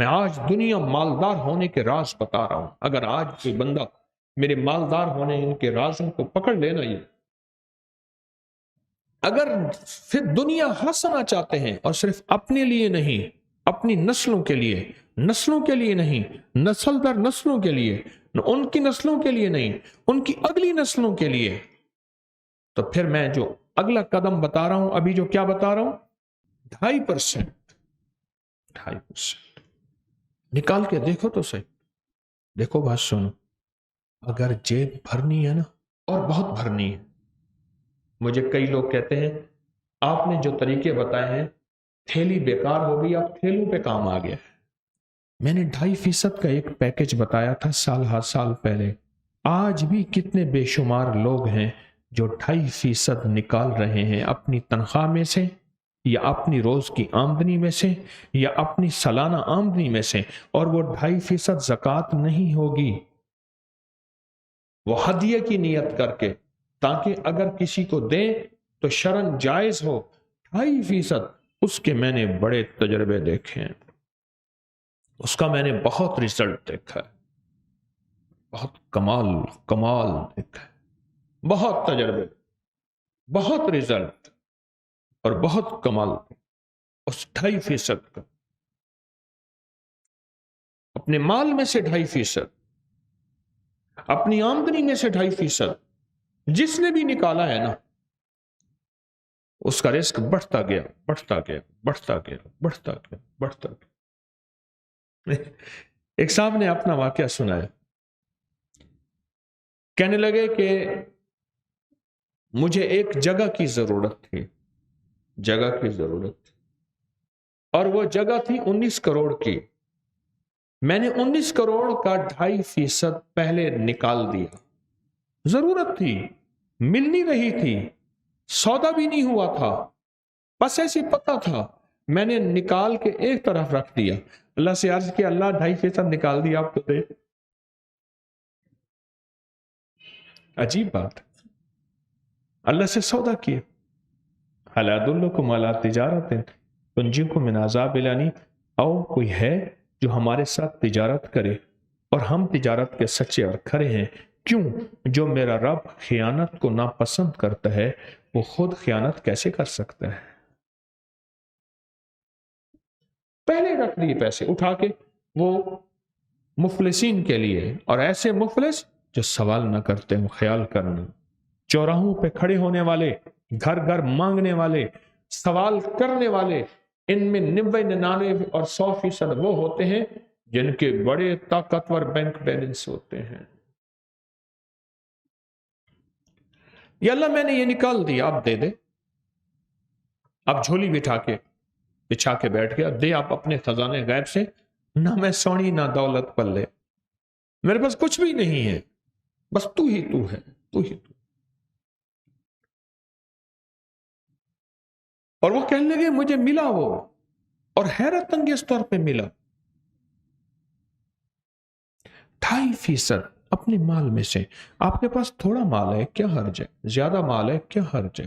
میں آج دنیا مالدار ہونے کے راز بتا رہا ہوں. اگر آج کوئی بندہ میرے مالدار ہونے کے رازوں کو پکڑ لینا، یہ اگر پھر دنیا ہنسنا چاہتے ہیں اور صرف اپنے لیے نہیں، اپنی نسلوں کے لیے نہیں، نسل در نسلوں کے لیے، ان کی نسلوں کے لیے نہیں، ان کی اگلی نسلوں کے لیے، تو پھر میں جو اگلا قدم بتا رہا ہوں، ابھی جو کیا بتا رہا ہوں، 2.5% نکال کے دیکھو تو صحیح. دیکھو بات سنو، اگر جیب بھرنی ہے نا، اور بہت بھرنی ہے. مجھے کئی لوگ کہتے ہیں آپ نے جو طریقے بتائے ہیں تھیلی بیکار ہو گئی، اب تھیلوں پہ کام آ گیا. میں نے 2.5% کا ایک پیکج بتایا تھا سال پہلے. آج بھی کتنے بے شمار لوگ ہیں جو 2.5% نکال رہے ہیں اپنی تنخواہ میں سے، یا اپنی روز کی آمدنی میں سے، یا اپنی سالانہ آمدنی میں سے، اور وہ 2.5% زکوٰۃ نہیں ہوگی، وہ ہدیے کی نیت کر کے، تاکہ اگر کسی کو دیں تو شرعاً جائز ہو. 2.5% اس کے میں نے بڑے تجربے دیکھے ہیں، اس کا میں نے بہت رزلٹ دیکھا ہے، بہت کمال دیکھا ہے، بہت تجربے، بہت رزلٹ اور بہت کمال. اس 2.5% کا اپنے مال میں سے 2.5%، اپنی آمدنی میں سے 2.5%، جس نے بھی نکالا ہے نا، اس کا رزق بڑھتا گیا، بڑھتا گیا، بڑھتا گیا، بڑھتا گیا، بڑھتا گیا. ایک صاحب نے اپنا واقعہ سنایا، کہنے لگے کہ مجھے ایک جگہ کی ضرورت تھی، اور وہ جگہ تھی 19 کروڑ کی. میں نے 19 کروڑ کا 2.5% پہلے نکال دیا. ضرورت تھی، مل نہیں رہی تھی، سودا بھی نہیں ہوا تھا، بس ایسی پتہ تھا. میں نے نکال کے ایک طرف رکھ دیا. اللہ سے عرض کیا، اللہ 2.5% نکال دیا آپ تو دے. عجیب بات، اللہ سے سودا کیے. حل ادلکم علی تجارت تنجیکم من عذاب الیم. او کوئی ہے جو ہمارے ساتھ تجارت کرے، اور ہم تجارت کے سچے اور کھرے ہیں. کیوں؟ جو میرا رب خیانت کو ناپسند کرتا ہے، وہ خود خیانت کیسے کر سکتا ہے؟ پہلے رکھ دیے پیسے اٹھا کے وہ مفلسین کے لیے، اور ایسے مفلس جو سوال نہ کرتے ہوں. خیال کرنا، چوراہوں پہ کھڑے ہونے والے، گھر گھر مانگنے والے، سوال کرنے والے، ان میں 90 99 اور 100% وہ ہوتے ہیں جن کے بڑے طاقتور بینک بیلنس ہوتے ہیں. یا اللہ میں نے یہ نکال دیا، آپ دے دے. اب جھولی بچھا کے بیٹھ گیا، دے آپ اپنے خزانے غیب سے. نہ میں سونی نہ دولت پلے، میرے پاس کچھ بھی نہیں ہے، بس تو ہی تو ہے، تو ہی تو. اور وہ کہنے لگے مجھے ملا وہ، اور حیرت انگیز طور پہ ملا. 2.5% اپنے مال میں سے. آپ کے پاس تھوڑا مال ہے، کیا حرج ہے؟ زیادہ مال ہے، کیا حرج ہے؟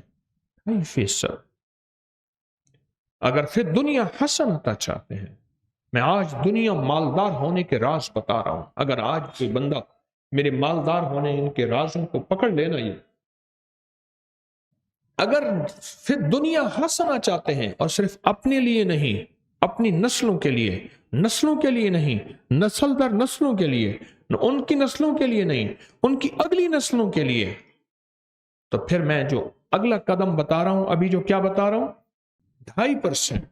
2.5%. اگر پھر دنیا حسنتا چاہتے ہیں، میں آج دنیا مالدار ہونے کے راز بتا رہا ہوں. اگر آج کوئی بندہ میرے مالدار ہونے ان کے رازوں کو پکڑ لینا، یہ اگر پھر دنیا ہنسنا چاہتے ہیں اور صرف اپنے لیے نہیں، اپنی نسلوں کے لیے نہیں، نسل در نسلوں کے لیے، ان کی نسلوں کے لیے نہیں، ان کی اگلی نسلوں کے لیے، تو پھر میں جو اگلا قدم بتا رہا ہوں، ابھی جو کیا بتا رہا ہوں، 2.5%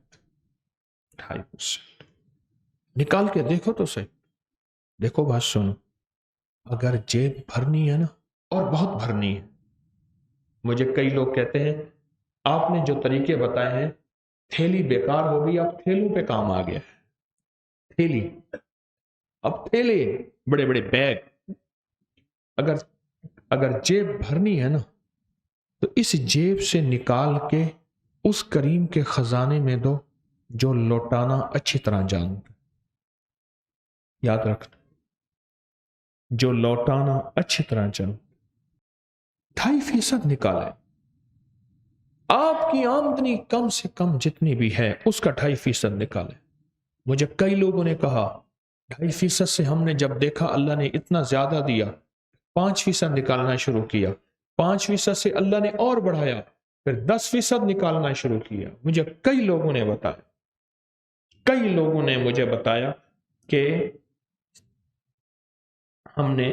نکال کے دیکھو تو صحیح. دیکھو بات سنو، اگر جیب بھرنی ہے نا، اور بہت بھرنی ہے. مجھے کئی لوگ کہتے ہیں آپ نے جو طریقے بتائے ہیں تھیلی بیکار ہو گئی، اب تھیلوں پہ کام آ گیا. تھیلی، اب تھیلے، بڑے بڑے بیگ. اگر جیب بھرنی ہے نا، تو اس جیب سے نکال کے اس کریم کے خزانے میں دو جو لوٹانا اچھی طرح جانتا. یاد رکھنا، جو لوٹانا اچھی طرح جانتا. 2.5% نکالے. آپ کی آمدنی کم سے کم جتنی بھی ہے اس کا 2.5% نکالے. مجھے کئی لوگوں نے کہا 2.5% سے ہم نے جب دیکھا اللہ نے اتنا زیادہ دیا 5% نکالنا شروع کیا، 5% سے اللہ نے اور بڑھایا، پھر 10% نکالنا شروع کیا۔ مجھے کئی لوگوں نے بتایا، کئی لوگوں نے مجھے بتایا کہ ہم نے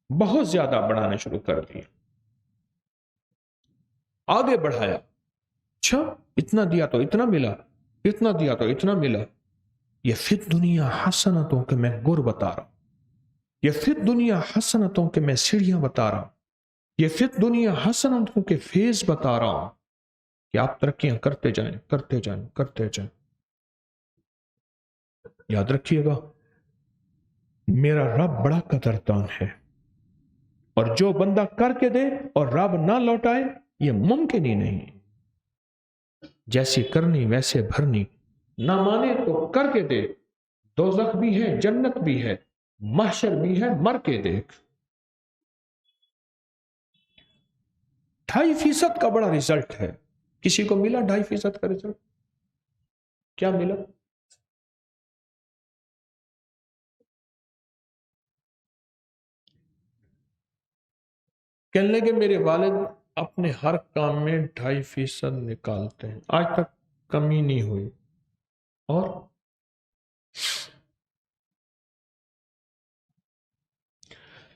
بہت زیادہ بڑھانا شروع کر دیا، آگے بڑھایا، اچھا اتنا دیا تو اتنا ملا، اتنا دیا تو اتنا ملا۔ یہ فی دنیا حسنتوں کے میں گر بتا رہا ہوں، یہ فی دنیا حسنتوں کے میں سیڑھیاں بتا رہا ہوں، یہ فی دنیا حسنتوں کے فیض بتا رہا ہوں کہ آپ ترقیاں کرتے جائیں، کرتے جائیں، کرتے جائیں۔ یاد رکھیے گا میرا رب بڑا قدردان ہے، اور جو بندہ کر کے دے اور رب نہ لوٹائے یہ ممکن ہی نہیں۔ جیسی کرنی ویسے بھرنی، نہ مانے تو کر کے دے، دوزخ بھی ہے جنت بھی ہے، محشر بھی ہے مر کے دیکھ۔ 2.5% کا بڑا ریزلٹ ہے۔ کسی کو ملا 2.5% کا ریزلٹ؟ کیا ملا؟ کہنے لگے میرے والد اپنے ہر کام میں 2.5% نکالتے ہیں، آج تک کمی نہیں ہوئی۔ اور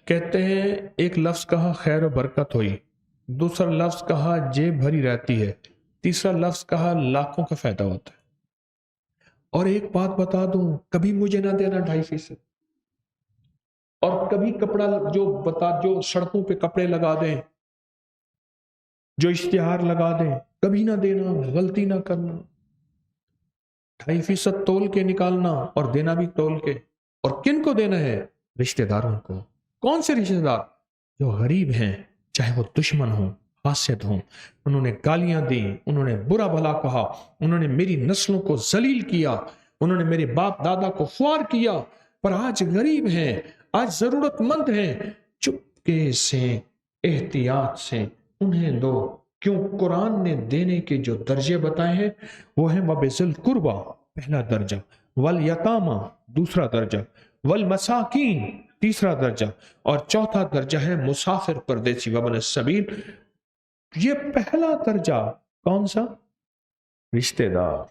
کہتے ہیں ایک لفظ کہا خیر و برکت ہوئی، دوسرا لفظ کہا جیب بھری رہتی ہے، تیسرا لفظ کہا لاکھوں کا فائدہ ہوتا ہے۔ اور ایک بات بتا دوں، کبھی مجھے نہ دینا 2.5%، اور کبھی کپڑا جو سڑکوں پہ کپڑے لگا دیں، جو اشتہار لگا دیں، کبھی نہ دینا، غلطی نہ کرنا۔ 2.5% تول کے نکالنا اور دینا بھی تول کے۔ اور کن کو دینا ہے؟ رشتہ داروں کو۔ کون سے رشتہ دار؟ جو غریب ہیں، چاہے وہ دشمن ہوں، حاسد ہوں، انہوں نے گالیاں دی، انہوں نے برا بھلا کہا، انہوں نے میری نسلوں کو ذلیل کیا، انہوں نے میرے باپ دادا کو خوار کیا، پر آج غریب ہیں، آج ضرورت مند ہیں، چپکے سے احتیاط سے انہیں دو۔ کیوں؟ قرآن نے دینے کے جو درجے بتائے ہیں وہ ہیں وَبِذِی الْقُرْبَى پہلا درجہ، وَالْیَتَامَى دوسرا درجہ، وَالْمَسَاکِین تیسرا درجہ، اور چوتھا درجہ ہے مسافر پردیسی وابن السبیل۔ یہ پہلا درجہ کون سا؟ رشتہ دار۔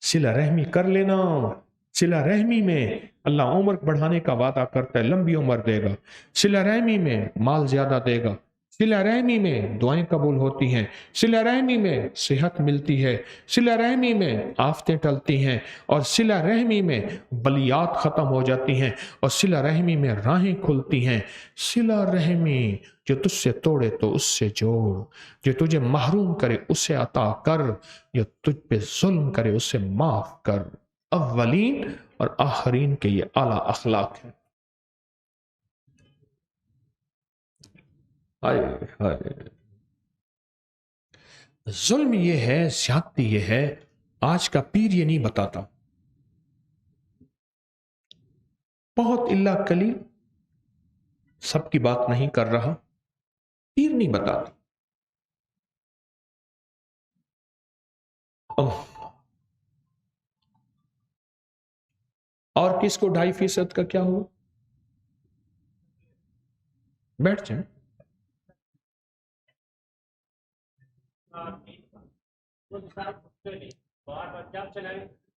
صلہ رحمی کر لینا۔ صلہ رحمی میں اللہ عمر بڑھانے کا وعدہ کرتا ہے، لمبی عمر دے گا، صلہ رحمی میں مال زیادہ دے گا، صلہ رحمی میں دعائیں قبول ہوتی ہیں، صلہ رحمی میں صحت ملتی ہے، صلہ رحمی میں آفتیں ٹلتی ہیں، اور صلہ رحمی میں بلیات ختم ہو جاتی ہیں، اور صلہ رحمی میں راہیں کھلتی ہیں۔ صلہ رحمی جو تجھ سے توڑے تو اس سے جوڑ، جو تجھے محروم کرے اسے عطا کر، جو تجھ پہ ظلم کرے اسے معاف کر۔ اولین اور آخرین کے یہ اعلیٰ اخلاق ہیں۔ ظلم یہ ہے، زیادتی یہ ہے، آج کا پیر یہ نہیں بتاتا، بہت اللہ کلی سب کی بات نہیں کر رہا، پیر نہیں بتاتا۔ اور کس کو 2.5% کا کیا ہوا؟ بیٹھ جائیں۔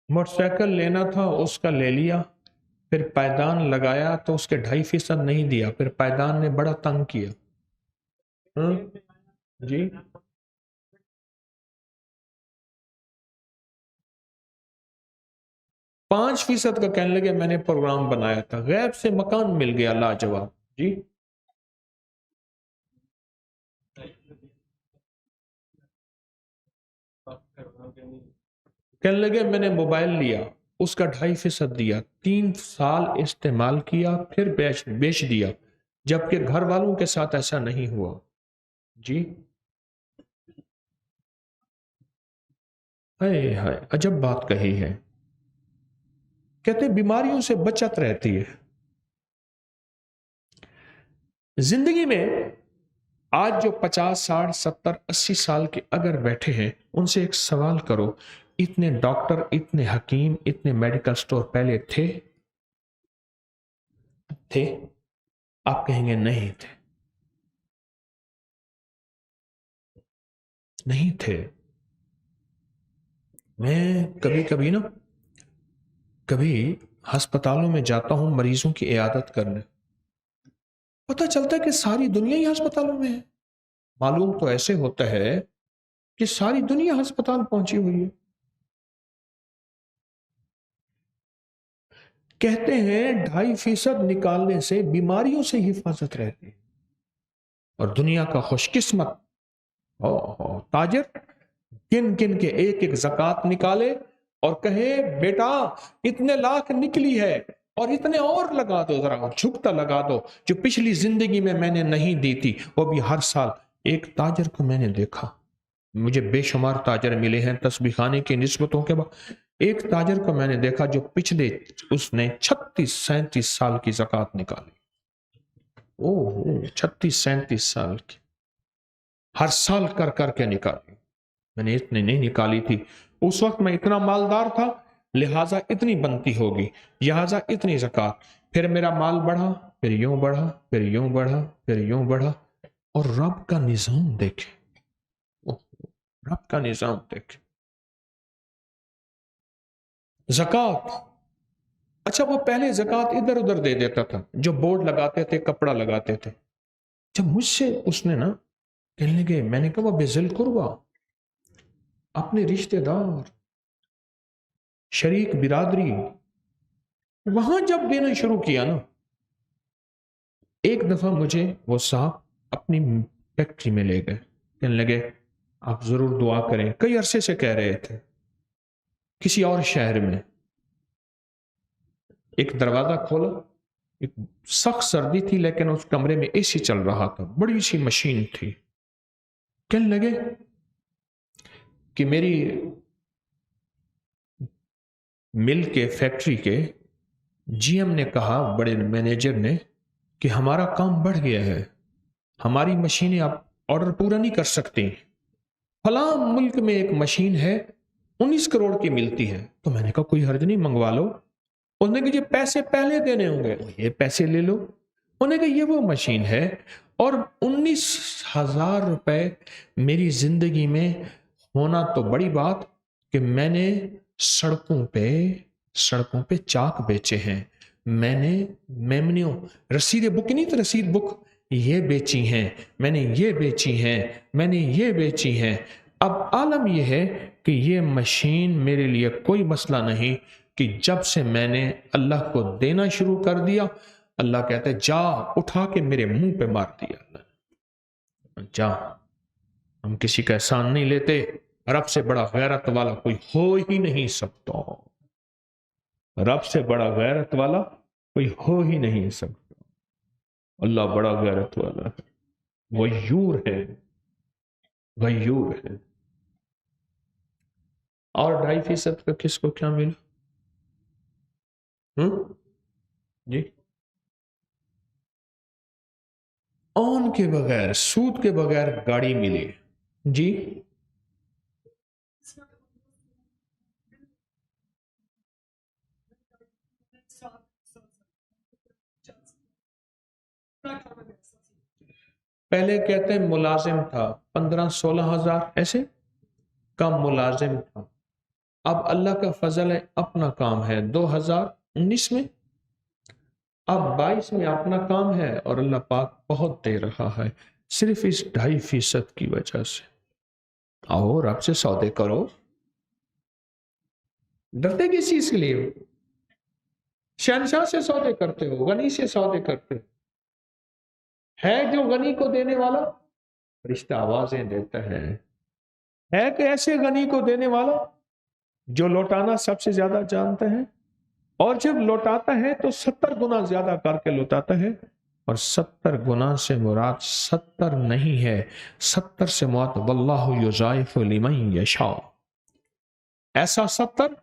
موٹر سائیکل لینا تھا، اس کا لے لیا، پھر پائیدان لگایا تو اس کے 2.5% نہیں دیا، پھر پائیدان نے بڑا تنگ کیا۔ جی 5% کا کہنے لگے میں نے پروگرام بنایا تھا، غیب سے مکان مل گیا لاجواب۔ جی کہنے لگے میں نے موبائل لیا، اس کا 2.5% دیا، 3 سال استعمال کیا، پھر بیچ دیا، جبکہ گھر والوں کے ساتھ ایسا نہیں ہوا۔ جی ہائے عجب بات کہی ہے۔ کہتے بیماریوں سے بچت رہتی ہے زندگی میں۔ آج جو 50 60 70 80 سال کے اگر بیٹھے ہیں ان سے ایک سوال کرو، اتنے ڈاکٹر، اتنے حکیم، اتنے میڈیکل سٹور پہلے تھے؟ آپ کہیں گے نہیں تھے، نہیں تھے۔ میں کبھی ہسپتالوں میں جاتا ہوں مریضوں کی عیادت کرنے، پتہ چلتا ہے کہ ساری دنیا ہی ہسپتالوں میں ہے۔ معلوم تو ایسے ہوتا ہے کہ ساری دنیا ہسپتال پہنچی ہوئی ہے۔ کہتے ہیں 2.5% نکالنے سے بیماریوں سے حفاظت رہتی ہے، اور دنیا کا خوش قسمت تاجر گن گن کے ایک ایک زکات نکالے اور کہے بیٹا اتنے لاکھ نکلی ہے اور اتنے اور لگا دو، ذرا جھکتا لگا دو جو پچھلی زندگی میں نے نہیں دی تھی، وہ بھی ہر سال۔ ایک تاجر کو میں نے دیکھا، مجھے بے شمار تاجر ملے ہیں تسبیح خانے کی نسبتوں کے بعد، ایک تاجر کو میں نے دیکھا جو پچھلے اس نے 36-37 سال کی زکات نکالی۔ 36-37 سال کی، ہر سال کر کر کے نکالی۔ میں نے اتنی نہیں نکالی تھی اس وقت، میں اتنا مالدار تھا لہٰذا اتنی بنتی ہوگی، لہٰذا اتنی زکات۔ پھر میرا مال بڑھا، پھر یوں بڑھا، پھر یوں بڑھا، پھر یوں بڑھا، اور رب کا نظام دیکھے، رب کا نظام دیکھے۔ زکات، اچھا وہ پہلے زکات ادھر ادھر دے دیتا تھا، جو بورڈ لگاتے تھے، کپڑا لگاتے تھے۔ جب مجھ سے اس نے نا کہنے لگے، میں نے کہا وہ بذل قربا، اپنے رشتہ دار، شریک برادری، وہاں جب دینا شروع کیا نا، ایک دفعہ مجھے وہ صاحب اپنی فیکٹری میں لے گئے، کہنے لگے آپ ضرور دعا کریں، کئی عرصے سے کہہ رہے تھے، کسی اور شہر میں۔ ایک دروازہ کھولا، ایک سخت سردی تھی لیکن اس کمرے میں اے سی چل رہا تھا، بڑی سی مشین تھی۔ کہنے لگے کہ میری مل کے فیکٹری کے جی ایم نے کہا، بڑے مینیجر نے، کہ ہمارا کام بڑھ گیا ہے، ہماری مشینیں آپ آرڈر پورا نہیں کر سکتی، فلاں ملک میں ایک مشین ہے 19 کروڑ کی ملتی ہے۔ تو میں نے کہا کوئی حرج نہیں، منگوا لو۔ انہوں نے کہا یہ پیسے پہلے دینے ہوں گے، یہ پیسے لے لو۔ انہوں نے کہا یہ وہ مشین ہے، اور 19,000 روپے میری زندگی میں ہونا تو بڑی بات کہ میں نے سڑکوں پہ چاک بیچے ہیں، میں نے میمنیوں، رسید بک نہیں تو رسید بک یہ بیچی ہیں، میں نے یہ بیچی ہیں، میں نے یہ بیچی ہیں۔ اب عالم یہ ہے کہ یہ مشین میرے لیے کوئی مسئلہ نہیں، کہ جب سے میں نے اللہ کو دینا شروع کر دیا، اللہ کہتا ہے جا، اٹھا کے میرے منہ پہ مار دیا اللہ، جا۔ ہم کسی کا احسان نہیں لیتے، رب سے بڑا غیرت والا کوئی ہو ہی نہیں سکتا، رب سے بڑا غیرت والا کوئی ہو ہی نہیں سکتا، اللہ بڑا غیرت والا ہے، غیور ہے، غیور ہے۔ اور 2.5% کا کس کو کیا ملا؟ جی، آن کے بغیر، سود کے بغیر گاڑی ملی۔ جی، پہلے کہتے ہیں ملازم تھا 15-16 ہزار، ایسے کم ملازم تھا، اب اللہ کا فضل ہے اپنا کام ہے 2019 میں، اب 22 میں اپنا کام ہے، اور اللہ پاک بہت دے رہا ہے، صرف اس 2.5% کی وجہ سے۔ آؤ رب سے سودے کرو، ڈرتے کس چیز کے لیے؟ شہنشاہ سے سودے کرتے ہو، غنی سے سودے کرتے ہو، ہے جو غنی کو دینے والا، فرشتہ آوازیں دیتا ہے کہ ایسے غنی کو دینے والا جو لوٹانا سب سے زیادہ جانتا ہے، اور جب لوٹاتا ہے تو 70 گنا زیادہ کر کے لوٹاتا ہے، اور 70 گنا سے مراد 70 نہیں ہے، 70 سے مراد واللہ یضاعف لمن یشاء، ایسا 70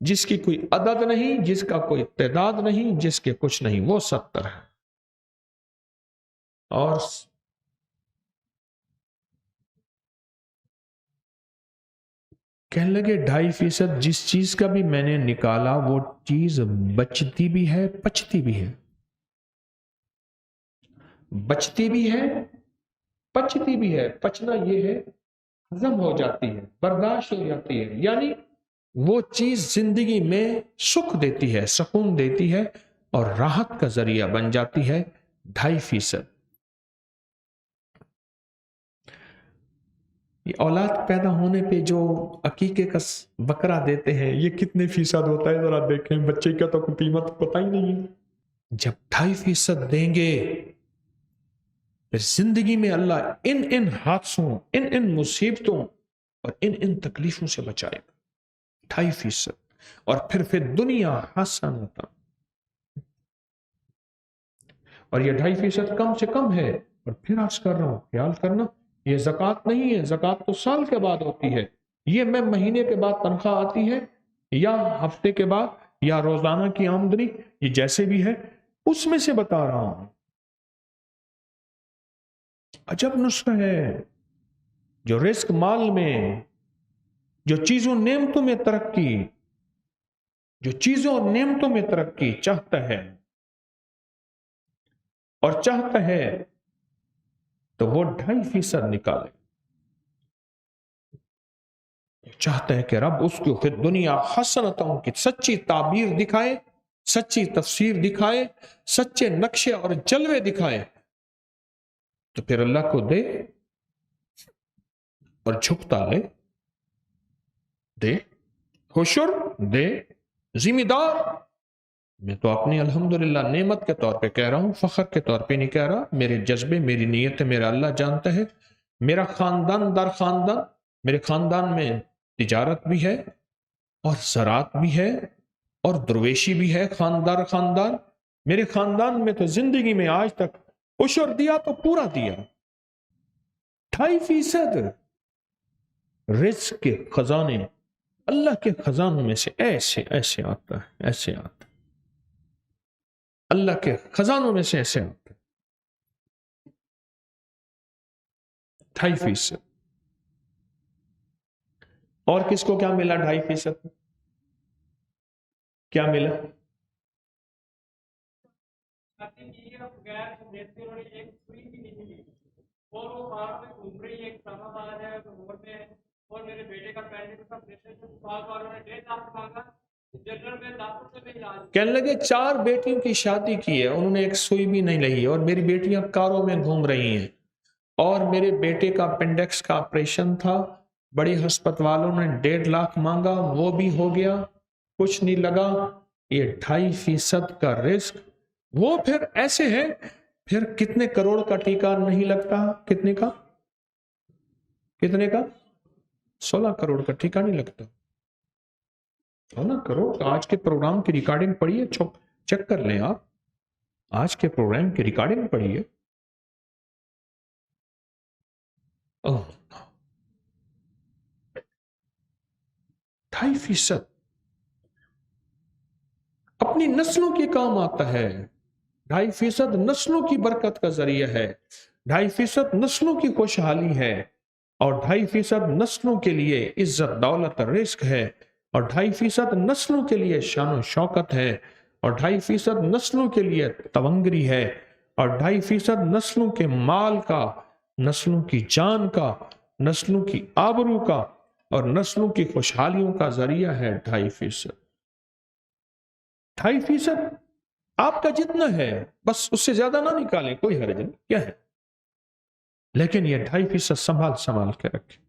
جس کی کوئی عدد نہیں، جس کا کوئی تعداد نہیں، جس کے کچھ نہیں، وہ 70 ہے۔ اور کہنے لگے 2.5% جس چیز کا بھی میں نے نکالا وہ چیز بچتی بھی ہے پچتی بھی ہے، بچتی بھی ہے پچتی بھی ہے۔ پچنا یہ ہے ہضم ہو جاتی ہے، برداشت ہو جاتی ہے، یعنی وہ چیز زندگی میں سکھ دیتی ہے، سکون دیتی ہے اور راحت کا ذریعہ بن جاتی ہے 2.5%۔ یہ اولاد پیدا ہونے پہ جو عقیقے کا بکرا دیتے ہیں یہ کتنے فیصد ہوتا ہے ذرا دیکھیں، بچے کا تو قیمت پتہ ہی نہیں ہے۔ جب 2.5% دیں گے پھر زندگی میں اللہ ان حادثوں، ان مصیبتوں اور ان تکلیفوں سے بچائے گا۔ 2.5%، اور پھر دنیا حسنۃ، اور یہ 2.5% کم سے کم ہے۔ اور پھر عرض کر رہا ہوں، خیال کرنا یہ زکوٰۃ نہیں ہے، زکوٰۃ تو سال کے بعد ہوتی ہے، یہ میں مہینے کے بعد تنخواہ آتی ہے یا ہفتے کے بعد یا روزانہ کی آمدنی، یہ جیسے بھی ہے اس میں سے بتا رہا ہوں۔ عجب نسخہ ہے جو رزق مال میں، جو چیزوں نعمتوں میں ترقی، جو چیزوں اور نعمتوں میں ترقی چاہتا ہے اور چاہتا ہے تو وہ 2.5% نکالے، چاہتا ہے کہ رب اس کو پھر دنیا حسنتوں کی سچی تعبیر دکھائے، سچی تفسیر دکھائے، سچے نقشے اور جلوے دکھائے، تو پھر اللہ کو دے اور جھکتا لے، دے حشر دے، ذمہ دار۔ میں تو اپنی الحمدللہ نعمت کے طور پہ کہہ رہا ہوں، فخر کے طور پہ نہیں کہہ رہا، میرے جذبے، میری نیت میرا اللہ جانتا ہے۔ میرا خاندان در خاندان، میرے خاندان میں تجارت بھی ہے اور زراعت بھی ہے اور درویشی بھی ہے، خاندان خاندان۔ میرے خاندان میں تو زندگی میں آج تک عشر دیا تو پورا دیا۔ 2.5% رزق کے خزانے اللہ کے خزانوں میں سے ایسے آتا ہے، ایسے آتا ہے، اللہ کے خزانوں میں سے ایسے آتا ہے۔ 2.5%۔ اور کس کو کیا ملا 2.5%؟ کیا ملا؟ کہنے لگے 4 بیٹیوں کی شادی کی ہے، انہوں نے ایک سوئی بھی نہیں لئی، اور میری بیٹیاں کاروں میں گھوم رہی ہیں، اور میرے بیٹے کا اپینڈکس کا آپریشن تھا، بڑی ہسپتال والوں نے 1.5 لاکھ مانگا، وہ بھی ہو گیا، کچھ نہیں لگا۔ یہ 2.5% کا رزق وہ پھر ایسے ہے، پھر کتنے کروڑ کا ٹیکہ نہیں لگتا؟ کتنے کا 16 کروڑ کا ٹیکہ نہیں لگتا۔ 16 کروڑ کا آج کے پروگرام کی ریکارڈنگ پڑھیے، چیک کر لیں آپ، آج کے پروگرام کی ریکارڈنگ پڑھیے۔ 2.5% اپنی نسلوں کے کام آتا ہے، 2.5% نسلوں کی برکت کا ذریعہ ہے، 2.5% نسلوں کی خوشحالی ہے، اور 2.5% نسلوں کے لیے عزت دولت رزق ہے، اور 2.5% نسلوں کے لیے شان و شوکت ہے، اور 2.5% نسلوں کے لیے تونگری ہے، اور 2.5% نسلوں کے مال کا، نسلوں کی جان کا، نسلوں کی آبرو کا اور نسلوں کی خوشحالیوں کا ذریعہ ہے 2.5%۔ 2.5% آپ کا جتنا ہے بس اس سے زیادہ نہ نکالیں، کوئی حرج نہیں، کیا ہے، لیکن یہ 2.5% سنبھال کے رکھیں۔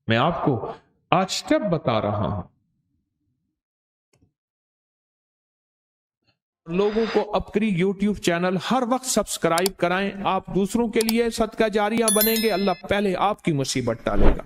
میں آپ کو آج سٹیپ بتا رہا ہوں، لوگوں کو اپنی یوٹیوب چینل ہر وقت سبسکرائب کرائیں، آپ دوسروں کے لیے صدقہ جاریہ بنیں گے، اللہ پہلے آپ کی مصیبت ٹالے گا۔